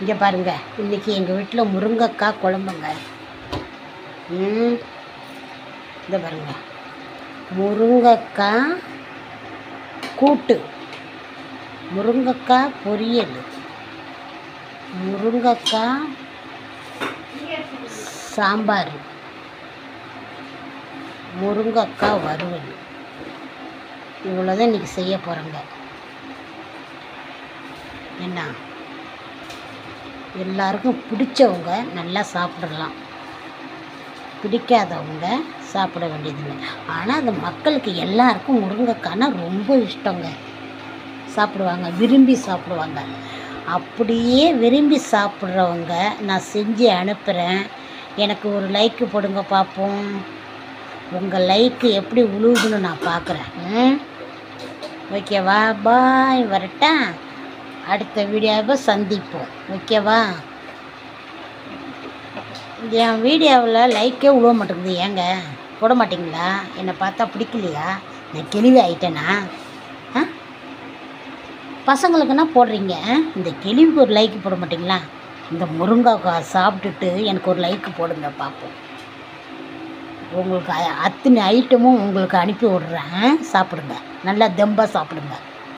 இங்கே பாருங்கள், இன்றைக்கி எங்கள் வீட்டில் முருங்கைக்காய் குழம்புங்க. இந்த பாருங்கள், முருங்கைக்காய் கூட்டு, முருங்கைக்காய் பொரியல், முருங்கைக்காய் சாம்பார், முருங்கைக்காய் வறுவல். இவ்வளோதான் இன்றைக்கி செய்ய போகிறோங்க. என்ன, எல்லாருக்கும் பிடிச்சவங்க நல்லா சாப்பிடலாம், பிடிக்காதவங்க சாப்பிட வேண்டியதில்லை. ஆனால் அந்த மக்களுக்கு எல்லாருக்கும் முருங்கைக்காய்னா ரொம்ப இஷ்டங்க, சாப்பிடுவாங்க, விரும்பி சாப்பிடுவாங்க. அப்படியே விரும்பி சாப்பிட்றவங்க நான் செஞ்சு அனுப்புகிறேன். எனக்கு ஒரு லைக்கு போடுங்க பார்ப்போம். உங்கள் லைக்கு எப்படி உழுவுதுன்னு நான் பார்க்குறேன். ஓகேவா? பாய், வரட்டா? அடுத்த வீடியோவை சந்திப்போம். ஓகேவா? என் வீடியோவில் லைக்கே உழுவ மாட்டேங்குது. ஏங்க போட மாட்டிங்களா? என்னை பார்த்தா பிடிக்கலையா? நான் கேள்வி ஆகிட்டேனா? பசங்களுக்குன்னா போடுறீங்க, இந்த கேள்விக்கு ஒரு லைக்கு போட மாட்டிங்களா? இந்த முருங்கைக்காய் சாப்பிட்டுட்டு எனக்கு ஒரு லைக்கு போடுங்க பார்ப்போம். உங்களுக்கு அத்தனை ஐட்டமும் உங்களுக்கு அனுப்பி விட்றேன். சாப்பிடுங்க, நல்லா தெம்பாக சாப்பிடுங்க.